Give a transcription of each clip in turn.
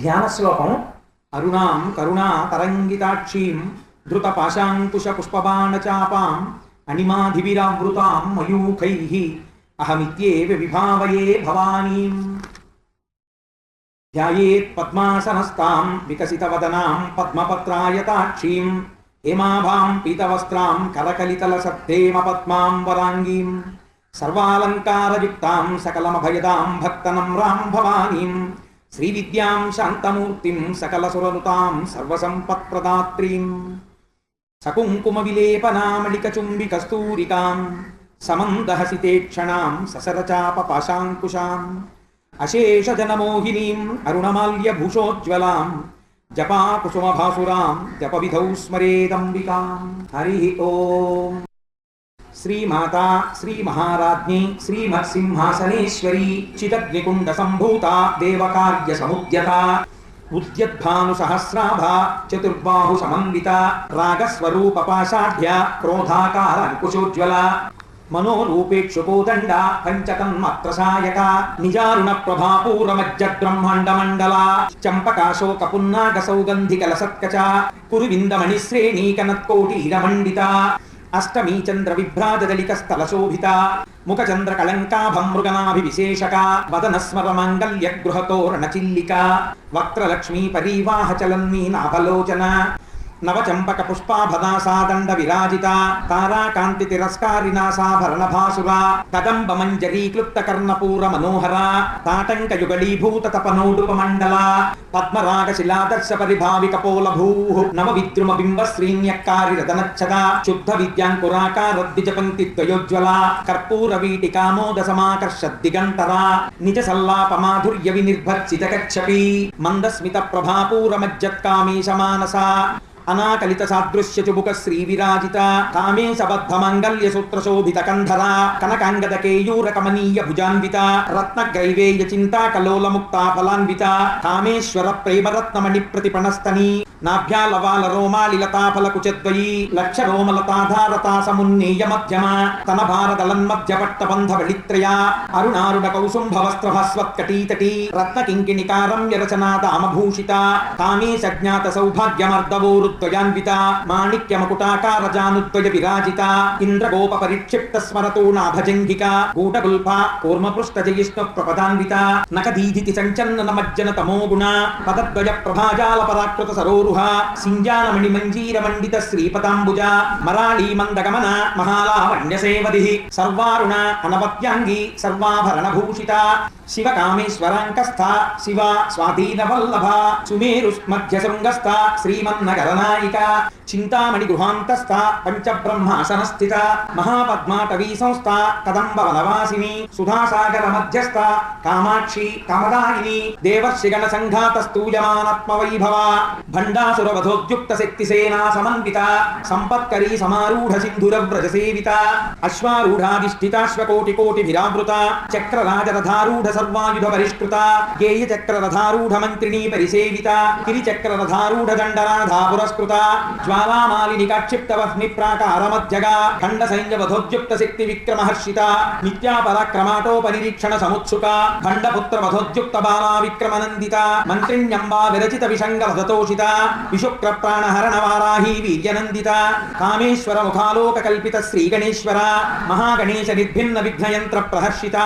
ధ్యాన శ్లోకం. అరుణాం కరుణా తరంగితాక్షీం ధృత పాశాంకుశ పుష్పబాణచాపాం అణిమాధివిరావృతాం మయూఖైః అహమిత్యేవ విభావయే భవానీం. ధ్యాయేత్ పద్మాసనస్తాం వికసితవదనాం పద్మపత్రాయతాక్షీం హేమాభాం పీతవస్త్రాం కరకలితలసద్ధేమ పద్మాం వరాంగీం సర్వాలంకారయుక్తాం సకలమభయదాం భక్తనమ్రాం భవానీం శ్రీవిద్యాం శాంతమూర్తిం సకలసురనుతాం సర్వసంపత్ప్రదాత్రీం సకుంకుమ విలేపనామళికచుంబికస్తూరికాం సమందహసితేక్షణాం ససరచాప పాశాంకుశాం అశేషజనమోహినీం అరుణమాల్యభూషోజ్వలాం జపాకుసుమభాసురాం జపవిధౌ స్మరేదంబికాం. హరి ఓం. శ్రీమాతా శ్రీమహారాజ్ఞి శ్రీమత్సింహాసనేశ్వరీ చిదగ్నికుండ సంభూత దేవకార్య సముద్యత ఉద్యద్భానుసహస్రాభా చతుర్బాహు సమన్విత రాగస్వరూప పాషాఢ్య క్రోధాకార అంకుశోజ్వల మనోరూపేక్షుకోదండ పంచతన్మాత్రసాయక నిజారుణ ప్రభాపూరమజ్జబ్రహ్మాండమండల చంపకాశోక పున్నాగ సౌగంధికల సత్కచ కురువిందమణిశ్రేణీకనత్కోటీరమండిత అష్టమీ చంద్ర విభ్రాజదలిక స్థల శోభిత ముఖ చంద్ర కళంకాభం మృగనాభివిశేషక వదన స్మర మాంగల్య గృహతోరణ చిల్లిక వక్త్రలక్ష్మీ పరీవాహ చలన్మీ నాభలోచన నవచంపక పుష్పాభదాసాదండ విరాజిత తారాకాంతి తిరస్కారినాసాభరణ భాసుర కదంబ మంజరీ క్లుప్త కర్ణపూర మనోహర తాటంక యుగళీభూత తపనోడుపమండల పద్మరాగ శిలాదర్శ పరిభావిక పోలభూ నవ విద్రుమ బింబ శ్రీన్యక్కారి రతనచ్చద శుద్ధ విద్యాంకురాకార ద్విజపంక్తి ద్వయోజ్వల కర్పూర వీటికామోద సమాకర్ష దిగంతర నిజ సల్లాప మాధుర్య వినిర్భర్చిత కచ్చపి మందస్మిత ప్రభాపూర మజ్జత్కామేశ మానస అనాకలిత సాదృశ్య చుబుక శ్రీ విరాజిత కామేశ బద్ధ మాంగల్య సూత్ర శోభిత కంధర కనకాంగద కేయూర కమనీయ భుజాన్విత రత్నగ్రైవేయ చింతా కలోల ముక్తా ఫలాన్విత కామేశ్వర ప్రేమరత్నమణి ప్రతిపణస్తని నాభ్యాలవాల రోమాలిలతాఫల కుచద్వయీ లక్ష రోమలతాధారతా సమున్నేయ మధ్యమ తన భారదలన్మధ్య పట్టబంధ వళిత్రయ అరుణారుణ కౌసుంభవస్త్రభస్వత్కటీతటీ రత్న కింకిణికారం యరచనాదామభూషిత కామేశ జ్ఞాత సౌభాగ్యమర్దవోరుద్వయాన్విత మాణిక్యమకుటాకార జానుద్వయ విరాజిత ఇంద్రగోప పరిక్షిప్త స్మరతోనాభజంఘిక గూఢగుల్ఫ కూర్మపృష్ఠ జయిష్ణు ప్రపదాన్విత నకదీధితి సంచన్న మజ్జన తమోగుణ పదద్వయ ప్రభాజాల పరాకృత సరోరు సింజానమణి మంజీర మండిత శ్రీపదాంబుజ మరాళీ మందగమన మహాలావణ్య సేవది సర్వారుణ అనవత్యాంగి సర్వాభరణ భూషిత శివ కామేశ్వరాంకస్థ శివ స్వాధీన వల్లభ సుమేరు మధ్య శృంగస్థ శ్రీమన్నగరనాయిక చింతామణి గృహాంతస్థ పంచబ్రహ్మాసనస్థిత మహాపద్మాటవీ సంస్థ కదంబ వనవాసిని సుధాసాగర మధ్యస్థ కామాక్షి కామదాయిని దేవర్షిగణ సంఘాత స్తూయమానత్మ వైభవ భండాసురవధోద్యుక్త శక్తి సేనా సమన్విత సంపత్కరీ సమారూఢ సింధురవ్రజ సేవిత అశ్వారూఢాధిష్ఠితాశ్వకోటి కోటి విరావృత చక్రరాజరథారూఢ సర్వాయుధ పరిష్కృత గేయ చక్రరథారూఢ మంత్రిణీ పరిసేవిత గిరిచక్రరథారూఢ దండరాధా పురస్కృత జ్వాలామాలిని కాక్షిప్త వహ్ని ప్రాకార మధ్యగా ఖండ సైన్యవధోద్యుక్త శక్తి విక్రమహర్షిత నిత్యా పరాక్రమాటోపనిరీక్షణ సముత్సుక ఖండపుత్ర వధోద్యుక్త బాలా విక్రమనందిత మంత్రిణ్యంబా విరచిత విషంగ వధతోషిత విశుక్ర ప్రాణహరణ వారాహీ వీర్యనందిత కామేశ్వర ముఖాలోక కల్పిత శ్రీ గణేశ్వర మహాగణేశ నిర్భిన్న విఘ్నయంత్ర ప్రహర్షిత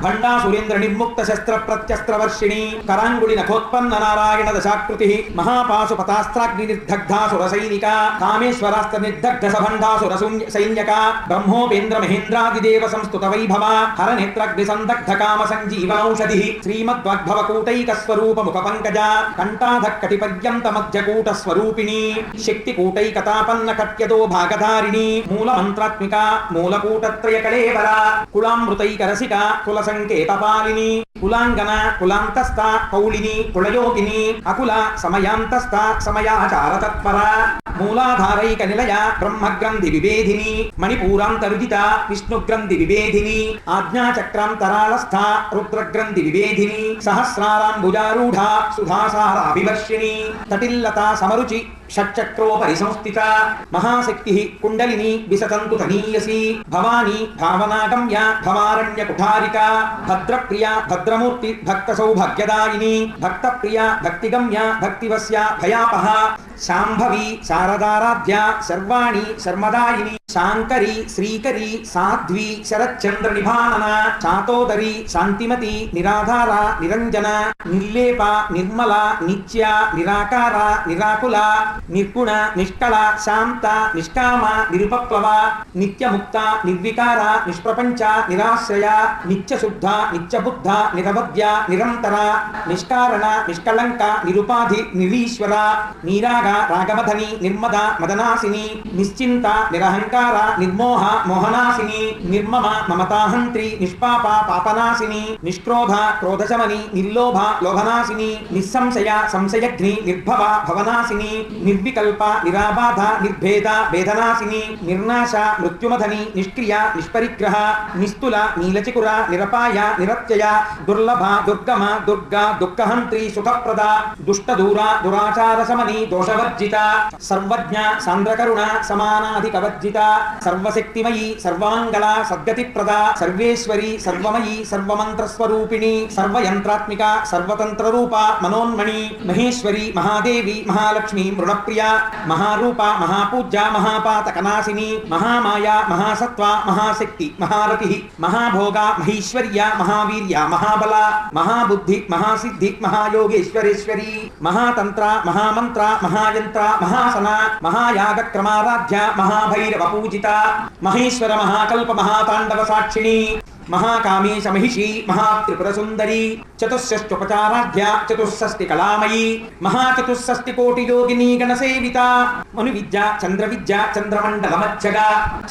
భండా సురేంద్ర నిర్ముక్త శస్త్ర ప్రత్యస్త్రవర్షిణి కరాంగుళి నఖోత్పన్న నారాయణ దశాకృతి మహాపాశుపతాస్త్రాగ్ని నిర్దగ్ధాసుర సైనిక కామేశ్వరాస్త్ర నిర్దగ్ధ సభండాసుర సైన్యక బ్రహ్మోపేంద్ర మహేంద్రాదిదేవ సంస్తుత వైభవ హర నేత్రాగ్ని సందగ్ధ కామ సంజీవనౌషధి శ్రీమద్వాగ్భవ కూటైక స్వరూప ముఖ పంకజ కంఠాధక్కటి పర్యంత మధ్యకూట స్వరూపిణి శక్తి కూటైకతాపన్న కట్యతో భాగధారిణి మూల మంత్రాత్మిక మూలకూటత్రయ కళేవర కులామృతైక రసిక కుల సంకేతపాలిని కులాంగన కులాంతస్థ కౌళిని కులయోగిని అకుల సమయాంతస్థ సమయాచార తత్పర మూలాధారైక నిలయ బ్రహ్మగ్రంథి విభేదిని మణిపూరాంతరుజిత విష్ణుగ్రంథి విభేదిని ఆజ్ఞాచక్రాంతరాళస్థ రుద్రగ్రంథి విభేదిని సహస్రారాంబుజారూఢ సుధాసార అభివర్షిణి తటిల్లతా సమరుచి షట్చక్రోపరి సంస్థిత మహాశక్తి కుండలిని విసతంతు తనీయసి భవాని భావనాగమ్య భవారణ్య కుఠారిక భద్రప్రియ భద్రమూర్తి భక్త సౌభాగ్యదాయిని భక్తప్రియ భక్తిగమ్య భక్తివస్య భయాపహ శాంభవి శారదారాధ్య శర్వాణి శర్మదాయిని శాంకరి శ్రీకరి సాధ్వి శరచంద్ర నిభానన చాతోదరి శాంతిమతి నిరాధార నిరంజన నిర్లేప నిర్మల నిత్య నిరాకార నిరాకుల నిర్గుణ నిష్కళ శాంత నిష్కామ నిరుపప్లవ నిత్యముక్త నిర్వికార నిష్ప్రపంచ నిరాశ్రయ నిత్యశుద్ధ నిత్యబుద్ధ నిరవద్య నిరంతర నిష్కారణ నిష్కళంక నిరుపాధి నిరీశ్వర నీరాగ రాగమధని నిర్మద మదనాసిని నిశ్చింత నిరహంకార నిర్మోహ మోహనాసిని నిర్మమ మమతాహంత్రి నిష్పాప పాపనాశిని నిష్క్రోధ క్రోధశమని నిర్లోభ లోభనాశిని నిస్సంశయ సంశయగ్ని నిర్భవ భవనాశిని నిర్వికల్ప నిరాబాధ నిర్భేద భేదనాశిని నిర్నాశ మృత్యుమధని నిష్క్రియ నిష్పరిగ్రహ నిస్తుల నీలచికుర నిరపాయ నిరత్యయ దుర్లభ దుర్గమ దుర్గా దుఃఖహంత్రి సుఖప్రద దుష్టదూర దురాచారశమని దోషవర్జిత సర్వజ్ఞ సాంద్రకరుణ సమానాధికవర్జిత సర్వశక్తిమయీ సర్వమంగళ సద్గతిప్రద సర్వేశ్వరి సర్వమయీ సర్వమంత్రస్వరూపిణి సర్వయంత్రాత్మిక సర్వతంత్రరూప మనోన్మణి మహేశ్వరి మహాదేవి మహాలక్ష్మి మృణప్రియ మహారూప మహాపూజ్య మహాపాతకనాశిని మహామాయ మహాసత్వ మహాశక్తి మహారతి మహాభోగ మహేశ్వర్య మహావీర్య మహాబల మహాబుద్ధి మహాసిద్ధి మహాయోగేశ్వరేశ్వరి మహాతంత్ర మహామంత్ర మహాయంత్ర మహాసన మహాయాగక్రమారాధ్య మహాభైరవ పూజిత మహేశ్వర మహాకల్ప మహాతాండవ సాక్షిణి మహాకామేశ మహిషి మహాత్రిపుర సుందరి చతుషష్ట్యుపచారాధ్య చతుషష్టి కళామయీ మహాచతుషష్టి కోటి యోగిని గణసేవిత మను విద్య చంద్ర విద్య చంద్రమండల మధ్యగ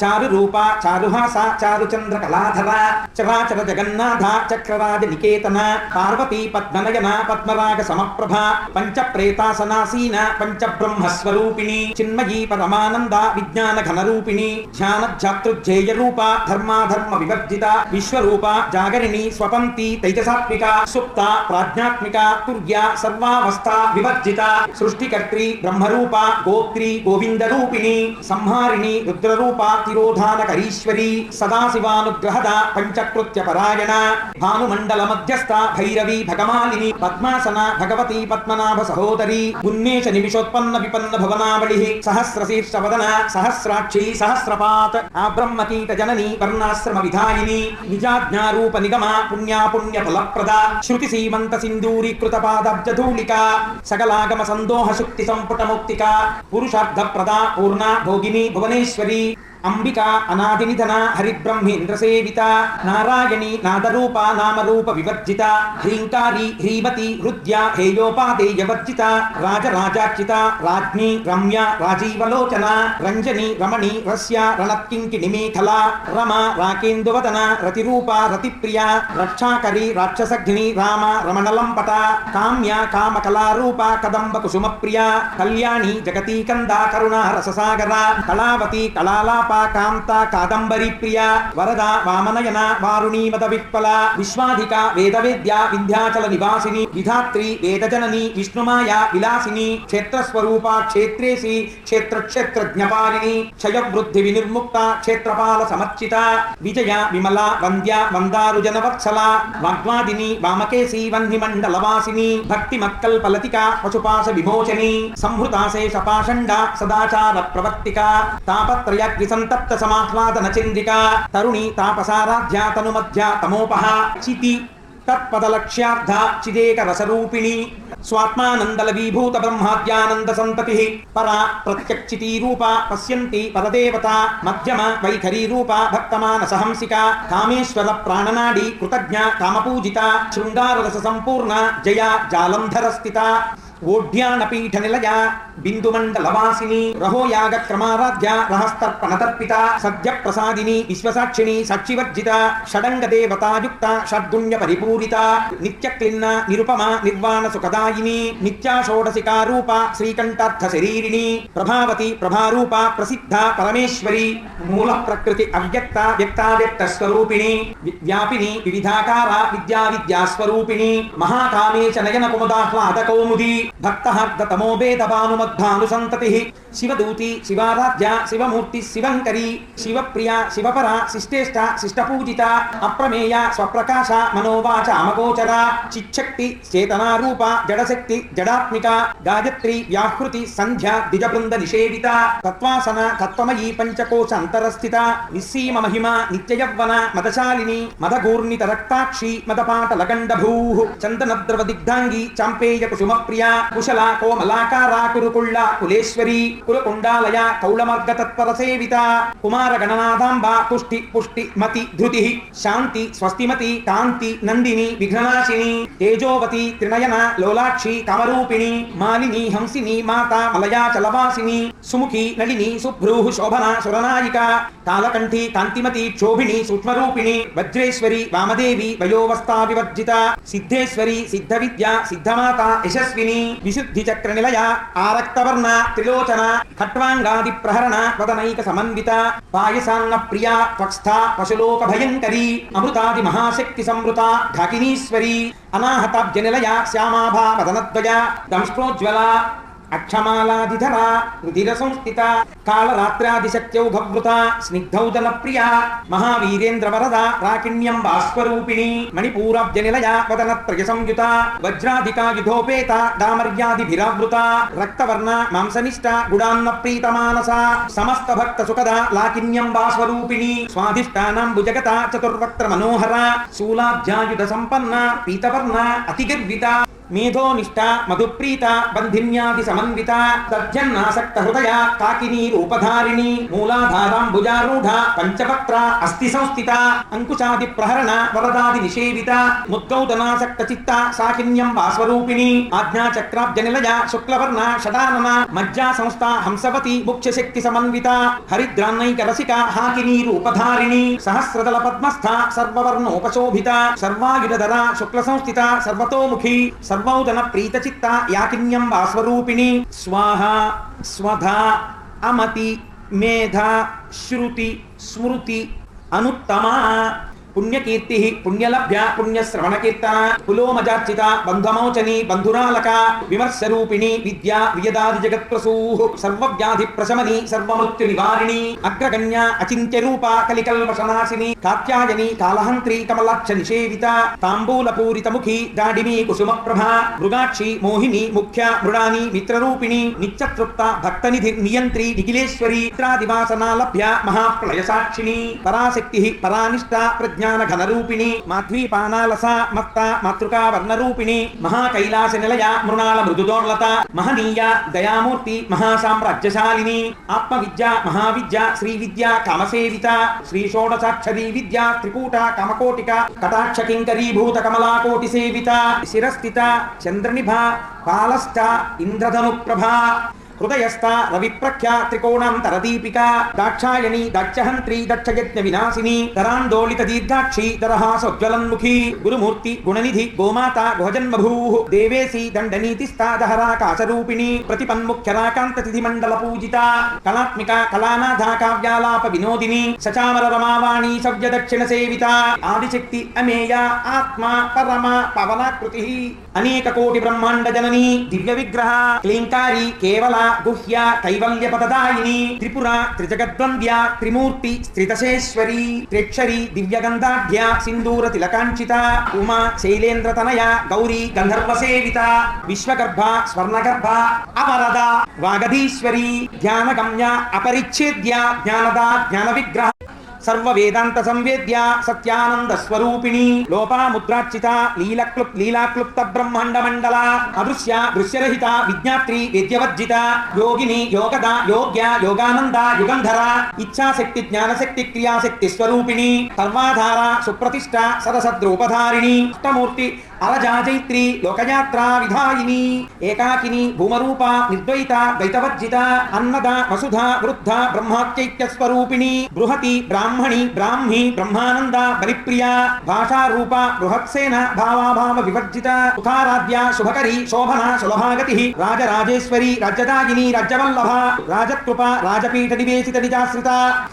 చారు రూప చారుహాస చారు చంద్ర కళాధర చరాచర జగన్నాథ చక్రరాజ నికేతన పార్వతీ పద్మనయన పద్మరాగ సమప్రభ పంచ ప్రేతాసనాసీన పంచ బ్రహ్మస్వరూపిణి చిన్మయీ పరమానంద విజ్ఞాన ఘనరూపిణి ధ్యానధ్యాతృజ్జేయ రూప ధర్మాధర్మ వివర్జిత విశ్వరూప జాగరిణి స్వపంతి తైజసాత్మిక సుప్త ప్రాజ్ఞాత్మిక తుర్య సర్వావస్థ వివర్జిత సృష్టికర్త్రి బ్రహ్మరూప గోత్రి గోవింద రూపిణి సంహారిణి రుద్రరూప తిరోధానకరీశ్వరి సదాశివానుగ్రహద పంచకృత్య పరాయణ భానుమండల మధ్యస్థ భైరవి భగమాలిని పద్మాసన భగవతి పద్మనాభ సహోదరి ఉన్మేష నిమిషోత్పన్న విపన్న భవనావళి సహస్రశీర్షవదన సహస్రాక్షి సహస్రపాత్ ఆబ్రహ్మకీట జనని వర్ణాశ్రమ విధాయిని నిజాజ్ఞారూప నిగమ పుణ్యాపుణ్య ఫలప్రద శృతి సీమంత సింధూరీకృత పాదబ్జధూళిక సకలాగమ సందోహ శుక్తి సంపుట మౌక్తిక పురుషార్థ ప్రద పూర్ణ భోగిని భువనేశ్వరి అంబికా అనాదినిధన హరిబ్రహ్మేంద్ర సేవిత నారాయణి నాదరూప నామరూప వివర్జిత హ్రీంకారి హ్రీమతి హృద్య హేయోపాదేయవర్జిత రాజరాజార్చిత రాజ్ఞి రమ్య రాజీవలోచన రంజని రమణి రస్య రణత్కింకిణి మేఖల రమ రాకేందువదన రతిరూప రతిప్రియ రక్షాకరి రాక్షసఘ్ని రామ రమణలంపట కామ్య కామకళారూప కదంబ కుసుమప్రియ కళ్యాణి జగతీకంద కరుణ రససాగర కళావతి కళాలాప కాంత కాదంబరి ప్రియ వరద వామనయన వారుణీ మద విప్లవ విశ్వాధిక వేదవేద్య వింధ్యాచల నివాసిని విధాత్రి వేదజనని విష్ణుమాయ విలాసిని క్షేత్రస్వరూప క్షేత్రేసి క్షేత్రజ్ఞపాలిని క్షయవృద్ధి వినిర్ముక్త క్షేత్రపాల సమర్చిత విజయ విమల వంద్య వందారు జనవత్సల వాగ్వాదిని వామకేశి వహ్నిమండలవాసిని భక్తి మక్కల్పలతిక పశుపాశ విమోచని సంహృతాశేష పాషండ సదాచార ప్రవర్తిక తాపత్రయ సంతప్త సమాహ్లాదన చంద్రిక తరుణి తాపసారాధ్య తనుమధ్య తమోపహ చితి తత్పదలక్ష్యార్థ చిదేక రసరూపిణి స్వాత్మానందల విభూత బ్రహ్మాద్యానంద సంతతి పరా ప్రత్యక్షితీ రూప పశ్యంతి పరదేవత మధ్యమ వైఖరీ రూప భక్తమానసహంసిక కామేశ్వర ప్రాణనాడి కృతజ్ఞ కామపూజిత శృంగారరస సంపూర్ణ జయ జాలంధర స్థిత ఓఢ్యానపీఠ నిలయ బిందుమండలవాసిని రహోయాగ క్రమారాధ్య రహస్తర్పణతర్పిత సద్య ప్రసాదిని విశ్వసాక్షిణి సాక్షివర్జిత షడంగ దేవతాయుక్త షడ్గుణ్య పరిపూరిత నిత్య క్లిన్న నిరుపమ నిర్వాణ సుఖదాయిని నిత్యా షోడశికారూప శ్రీకంఠార్థ శరీరిణి ప్రభావతి ప్రభారూప ప్రసిద్ధ పరమేశ్వరి మూల ప్రకృతి అవ్యక్త వ్యక్తావ్యక్త స్వరూపిణి వ్యాపిని వివిధాకార విద్యా విద్యాస్వరూపిణి మహాకామేశ నయన కుముదాహ్లాద కౌముది భక్తహర్ద తమోభేద భానుమద్భానుసంతతి శివదూతి శివారాధ్య శివమూర్తి శివంకరి శివప్రియ శివపర శిష్టేష్ట శిష్టపూజిత అప్రమేయ స్వప్రకాశ మనోవాచ అమగోచర చిచ్చక్తి చేతనారూప జడశక్తి జడాత్మిక గాయత్రి వ్యాహృతి సంధ్య ద్విజబృంద నిషేవిత తత్వాసన తత్వమయీ పంచకోశ అంతరస్థిత నిస్సీమ మహిమ నిత్యయవ్వన మదశాలిని మదగూర్ణిత రక్తాక్షి మదపాట లగండభూ చందనద్రవ దిగ్ధాంగి చాంపేయ కుసుమప్రియ కుశల కోమలాకార కురుకుళ్ళ కులేశ్వరి కులకుండాలయ కౌళమర్గ తత్పర సేవిత కుమార గణనాథాంబ పుష్టి పుష్టి మతి ధృతి శాంతి స్వస్తిమతి కాంతి నందిని విఘ్ననాశిని తేజోవతి త్రినయన లోలాక్షి కమరూపిణి మాలిని హంసిని మాత మలయాచలవాసిని సుముఖి నళిని సుభ్రూః శోభన సురనాయిక కాలకంఠి కాంతిమతి క్షోభిణి సూక్ష్మరూపిణి వజ్రేశ్వరి వామదేవి వయోవస్థా వివర్జిత సిద్ధేశ్వరి సిద్ధ విద్య సిద్ధమాత యశస్విని విశుద్ధి చక్ర నిలయ ఆరక్తవర్ణ త్రిలోచన ఖట్వాంగాది ప్రహరణ వదనైక సమన్విత పాయసాన్న ప్రియ త్వక్స్థ పశులోక భయంకరి అమృతాది మహాశక్తి సంవృత ఢాకినీశ్వరి అనాహతాబ్జ నిలయ శ్యామాభా వదనద్వయ దంష్ట్రోజ్వల అక్షమాలాధిధర రుధిర సంస్థిత కాళరాత్రాదిశక్త్యౌఘవృత స్నిగ్ధౌదన ప్రియ మహావీరేంద్ర వరద రాకిణ్యం భాస్వరూపిణి మణిపూరాబ్జ నిలయ వదనత్రయ సంయుత వజ్రాధికాయుధోపేత డామర్యాదిభిరావృత రక్తవర్ణ మాంసనిష్ట గుడాన్న ప్రీతమానస సమస్త భక్త సుఖద లాకిన్యం భాస్వరూపిణి స్వాధిష్టానం భుజగత చతుర్వక్త్ర మనోహర శూలాబ్జాయుధ సంపన్న పీతవర్ణ అతిగర్విత మేధోనిష్ట మధుప్రీత బంధిన్యాది సమన్విత తజ్జన్నాసక్త హృదయ కాకినీ రూపధారిణి మూలాధారాంబుజారూఢ పంచవక్త్ర అస్థి సంస్థిత అంకుశాది ప్రహరణ వరదాది నిషేవిత ముద్గౌతనాసక్త చిత్త సాకిన్యం వాస్వరూపిణి ఆజ్ఞాచక్రాబ్జ నిలయ శుక్లవర్ణ షడానన మజ్జా సంస్థ హంసవతి ముఖ్యశక్తి సమన్విత హరిద్రాన్నైక రసిక హాకినీ రూపధారిణి సహస్రదల పద్మస్థ సర్వవర్ణోపశోభిత సర్వాయుధర శుక్ల సంస్థిత సర్వతోముఖి సర్వౌదన ప్రీతచిత్త యాకిన్యం వాస్వరూపిణి స్వాహ స్వధా అమతి మేధ శృతి స్మృతి అనుత్తమా పుణ్యకీర్తి పుణ్యలభ్య పుణ్యశ్రవణ కీర్తన పులోమజార్చిత బంధమోచని బంధురాలక విమర్శరూపిణి విద్యా వియదాది జగత్ప్రసూః సర్వవ్యాధి ప్రశమని సర్వమృత్యు నివారిణి అగ్రగణ్య అచింత్య రూప కలికల్మషనాశిని కాత్యాయని కాలహంత్రి కమలాక్ష నిషేవిత తాంబూలపూరిత ముఖి దాడిని కుసుమ ప్రభ మృగాక్షి మోహిని ముఖ్య మృడాని మిత్రరూపిణి నిత్యతృప్త భక్తనిధి నియంత్రి నిఖిలేశ్వరి చిత్రాదివాసనాలభ్య మహాప్రళయ సాక్షిని పరాశక్తి పరానిష్ట ప్రజ్ఞ జ్ఞాన ఘనరూపిణి మాధ్వీపానాలస మత్త మాతృకా వర్ణరూపిణి మహాకైలాస నిలయ మృణాళ మృదుదోర్లత మహనీయ దయామూర్తి మహాసామ్రాజ్యశాలిని ఆత్మవిద్య మహావిద్య శ్రీ విద్య కామసేవిత శ్రీ షోడశాక్షరీ విద్య త్రికూట కామకోటిక కటాక్ష కింకరీభూత కమలాకోటి సేవిత శిరస్థిత చంద్రనిభ పాలస్థ ఇంద్రధను ప్రభా హృదయస్థ రవిప్రఖ్య త్రికోణాంతరదీపిక దాక్షాయణి దక్షహంత్రి దక్షయజ్ఞ వినాశిని తరాందోళిత దీర్ఘాక్షి దరహాసోజ్వలన్ముఖి గురుమూర్తి గుణనిధి గోమాత గుహజన్మభూ దేవేసి దండనీతిస్తాదహరాకాశరూపిణి ప్రతిపన్ముఖ్యరాకాంత తిథి మండల పూజిత కళాత్మిక కళానాథ కావ్యాలాప వినోదిని సచామర రమావాణి సవ్య దక్షిణ సేవిత ఆదిశక్తి అమేయ ఆత్మ పరమ పవనాకృతి అనేక కోటి బ్రహ్మాండ జనని దివ్య విగ్రహ క్లీంకారి కేవల గుహ్య కైవల్య పదదాయిని త్రిపుర త్రిజగద్వంద్య త్రిమూర్తి శ్రీదశేశ్వరి త్రిక్షరి దివ్యగంధాఢ్య సింధూర తిలకాంచిత ఉమా శైలేంద్ర తనయ గౌరీ గంధర్వ సేవిత విశ్వగర్భ స్వర్ణగర్భ అపరద వాగధీశ్వరి ధ్యానగమ్య అపరిచ్ఛేద్య జ్ఞానద జ్ఞాన విగ్రహ సర్వ వేదాంత సంవేద్య సత్యానంద స్వరూపిణి లోపాముద్రార్చిత లీలాక్లుప్త బ్రహ్మాండ మండల అదృశ్య దృశ్యరహిత విజ్ఞాత్రి వేద్యవర్జిత యోగిని యోగద యోగ్య యోగానంద యుగంధర ఇచ్ఛాశక్తి జ్ఞానశక్తి క్రియాశక్తి స్వరూపిణి సర్వాధార సుప్రతిష్ట సరసద్రూపధారిణి అష్టమూర్తి అలజాజైత్రి లోకయాత్రా విధాయిని ఏకాకిని భూమరూప నిర్ద్వైత ద్వైతవర్జిత అన్నద వసుధ వృద్ధ బ్రహ్మాచైక్య స్వరూపిణి బృహతి బ్రాహ్మణి బ్రాహ్మి బ్రహ్మానంద బలిప్రియ భాషారూప బృహత్సేన భావాభావ వివర్జిత సుఖారాధ్య శుభకరి శోభన సులభాగతి రాజరాజేశ్వరి రాజ్యదాయిని రాజ్యవల్లభ రాజకృప రాజపీఠ నివేశిత నిజాశ్రిత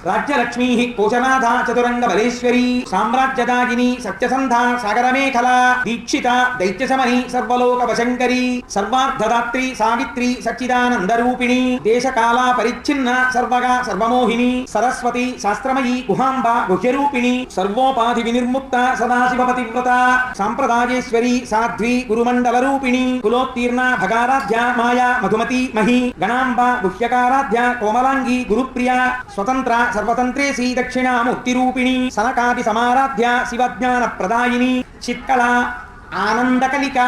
రాజ్యలక్ష్మీ పోషనాథ చతురంగ బలేశ్వరి సామ్రాజ్యదాయిని సత్యసంధ సాగరమేఖల దీక్ష దైత్యశమని సర్వలోక వశంకరి సర్వార్థదాత్రి సావిత్రి సచ్చిదానందరూపిణి దేశకాల పరిచ్ఛిన్న సర్వగా సర్వమోహిని సరస్వతి శాస్త్రమయీ గుహాంబ గుహ్యరూపిణి సర్వోపాధి వినిర్ముక్త సదాశివపతివ్రత సాంప్రదాయేశ్వరి సాధ్వి గురుమండల రూపిణి కులోత్తీర్ణ భగారాధ్య మాయా మధుమతి మహి గణాంబ గుహ్యకారాధ్య కోమలాంగి గురుప్రియ స్వతంత్ర సర్వతంత్రేసి దక్షిణామూర్తి రూపిణి సనకాది సమారాధ్య శివజ్ఞాన ప్రదాయిని చిత్కళ ఆనందకలిక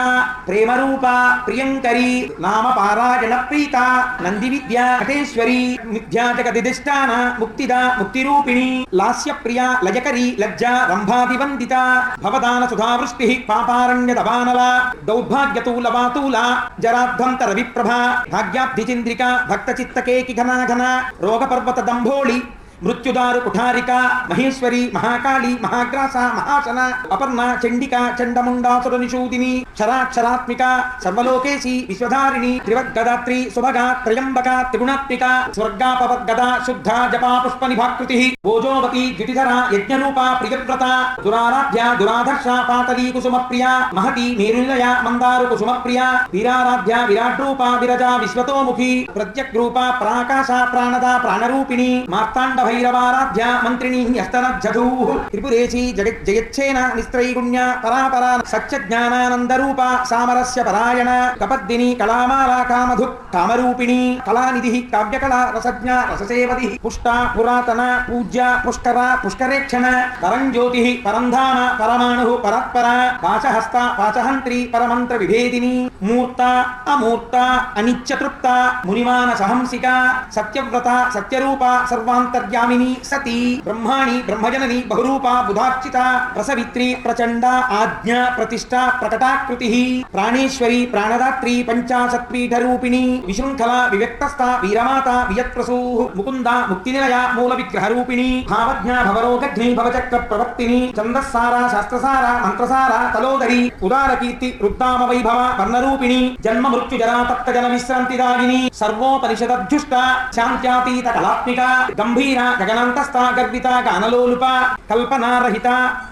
ప్రేమరూప ప్రియంకరి నామ పారాయణ ప్రీత నంది విద్యా నటేశ్వరి మిథ్యా జగదిష్టాన ముక్తిద ముక్తిరూపిణి లాస్య ప్రియ లయకరి లజ్జా రంభాది వందిత భవదాన సుధావృష్టి పాపారణ్య దవానల దౌర్భాగ్యతూల వాతూల జరాధ్వంతర విప్రభ భాగ్యాబ్ధి చంద్రిక భక్త చిత్తకేకి ఘనాఘన రోగపర్వత దంభోళి మృత్యుదారు కుఠారిక మహేశ్వరి మహాకాళి మహాగ్రాస మహాసన అపర్ణ చండిక చండముండాసుర నిషూదిని క్షరాక్షరాత్మిక సర్వలోకేశి విశ్వధారిణి త్రివర్గదాత్రి సుభగా త్రయంబక త్రిగుణాత్మిక స్వర్గాపవర్గద శుద్ధ జపా పుష్ప నిభాకృతి భోజోవతి ద్యుతిధర యజ్ఞరూప ప్రియవ్రత దురారాధ్య దురాధర్ష పాటలీ కుసుమ ప్రియ మహతి మేరునిలయ మందారు కుసుమ ప్రియ వీరారాధ్య విరాట్ రూప విరజా విశ్వతోముఖి ప్రత్యగ్రూప ప్రాకాశ ప్రాణద ప్రాణరూపిణి మార్తాండ భైరవారాధ్య మంత్రిణి హస్తనజ్జధూ త్రిపురేశి జయచ్ఛేన నిస్త్రైగుణ్య పరాపర సత్య జ్ఞానానందరూప సామరస్య పరాయణ కపద్దిని కళామాలా కామధు కామరూపిణి కళానిధి కావ్యకళ రసజ్ఞ రససేవతి పుష్ట పురాతన పూజ్య పుష్కర పుష్కరేక్షణ పరంజ్యోతి పరంధామ పరమాణు పరత్పర పాశహస్త పాశహంత్రి పరమంత్ర విభేదిని మూర్త అమూర్త అనిత్యతృప్త మునిమాన సహంసిక సత్యవ్రత సత్యరూప సర్వాంతర్య సతీ బ్రహ్మాణి బ్రహ్మజనని బహురూప బుధార్చిత ప్రసవిత్రి ప్రచండ ఆజ్ఞ ప్రతిష్ట ప్రకటాకృతి ప్రాణేశ్వరి ప్రాణదాత్రి పంచాశత్పీఠ రూపిణి విశృంఖల వివ్యక్తస్థ వీరమాత వియత్ప్రసూ ముకుంద ముక్తినిలయ మూల విగ్రహ రూపిణి భావజ్ఞ భవరోగగ్ని భవచక్ర ప్రవర్తిని ఛందస్సార శాస్త్రసార మంత్రసార తలోదరి ఉదార కీర్తి రుద్దామ వైభవ వర్ణరూపిణి జన్మ మృత్యు జరా తప్త జన విశ్రాంతిదాయిని సర్వోపనిషదధ్యుష్ట శాంత్యాతీత కళాత్మిక గంభీర గగనంతస్థ గర్విత గానలోలుప కల్పనారహిత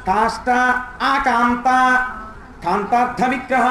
కాష్ట ఆకాంత కాంతార్థ విగ్రహ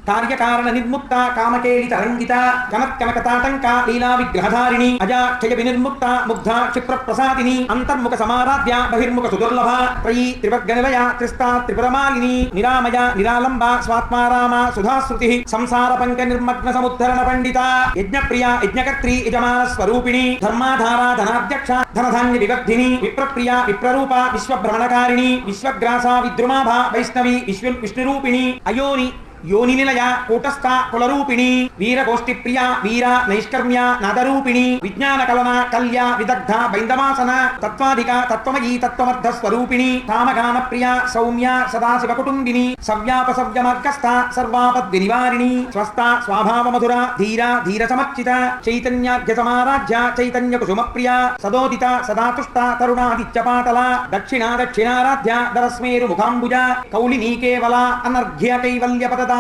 కార్యకారణ నిర్ముక్త కామకేళి తరంగిత కనత్కనకతాటంక లీలా విగ్రహధారిణి అజాక్షయ వినిర్ముక్త ముగ్ధ క్షిప్ర ప్రసాదిని అంతర్ముఖ సమారాధ్య బహిర్ముఖ సుదుర్లభ త్రయీ త్రివర్గ నిలయ త్రిస్తా త్రిపురమాలిని నిరామయ నిరాలంబ స్వాత్మారామ సుధాశ్రుతి సంసార పంక నిర్మగ్న సముద్ధరణ పండిత యజ్ఞప్రియ యజ్ఞకర్త్రి యజమాన స్వరూపిణి ధర్మాధార ధనాధ్యక్ష ధనధాన్య వివర్ధిని విప్రప్రియ విప్రరూప విశ్వభ్రమణకారిణి విశ్వగ్రాస విద్రుమాభ వైష్ణవి విష్ణురూపిణి అయోని योनि निलय कूटस्थ कुलरूपिणी वीरगोष्ठी प्रिया वीर नैष्कर्म्य नादरूपिणी विज्ञान कलना कल्या विदग्ध बैन्दमासन तत्वाधिक तत्वमयी तत्वमर्ध स्वरूपिणी कामगान प्रिया सौम्य सदाशिव कुटुंबिनी सव्यापसव्य मार्गस्थ सर्वापद विनिवारिणी स्वस्थ स्वाभाव मधुरा धीरा धीर समर्चित चैतन्याद्य समाराध्य चैतन्य कुसुम प्रिया सदोदित सदा तुष्ट तरुणादित्य पाटल दक्षिणा दक्षिणाराध्य दरस्मेरु मुखाम्बुज कौलिनी केवल अनर्घ्य कैवल्य पद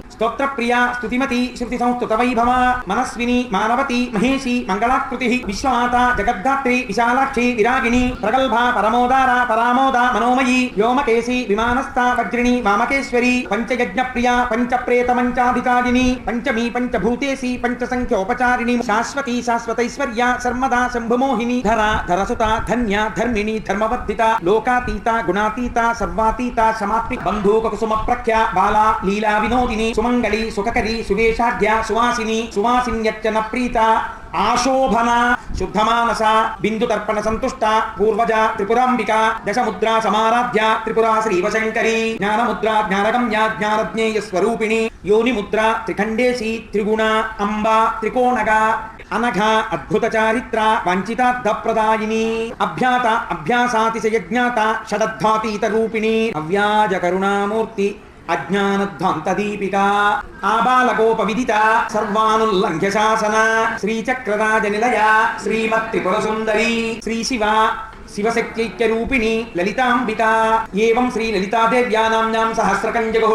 स्तोत्र प्रिया स्तुतिमती श्रुति संस्तुत वैभव मनस्विनी मानवती महेशी मंगलाकृति विश्वमाता जगद्धात्री विशालाक्षी विरागिणी प्रगल्भा परमोदारा परामोदा मनोमयी व्योमकेशी विमानस्था वज्रिणी वामकेश्वरी पंचयज्ञ प्रिया पंचप्रेत मंचाधिकारिणी पंचमी पंचभूतेशी पंचसंख्योपचारिणी शाश्वती शाश्वतैश्वर्या सर्वदा शंभुमोहिनी धरा धरसुता धन्या धर्मिणी धर्मवर्धिता लोकातीता गुणातीता सर्वातीता समात्मिक बंधूक कुसुम प्रख्या बाला लीला विनोदिनी सुमंगली सुखकरी सुवेशाढ्या सुवासिनी सुवासिन्यच्चन प्रीता आशोभना శుద్ధమానస బిందు తర్పణ సంతుష్ట పూర్వజ త్రిపురాంబిక దశముద్రా సమారాధ్య త్రిపురా శ్రీవశంకరి జ్ఞానముద్ర జ్ఞానగమ్య జ్ఞానజ్ఞేయ స్వరూపిణి యోని ముద్ర త్రిఖండేశి త్రిగుణ అంబా త్రికోణగ అనఘ అద్భుత చారిత్ర వంచితార్థ ప్రదాయిని అభ్యాత అభ్యాసాతిశయజ్ఞాత షడద్ధాతీత రూపిణి అవ్యాజ కరుణామూర్తి అజ్ఞానధ్వంత దీపిక ఆబాలగోప విదిత సర్వానుల్లంఘ్య శాసన శ్రీచక్రరాజ నిలయ శ్రీమత్ త్రిపుర సుందరి శ్రీ శివ శివశక్త్యైక్య రూపిణి లలితాంబిక ఏవం శ్రీ లలితాదేవ్యా నామ్నాం సహస్రకం జగో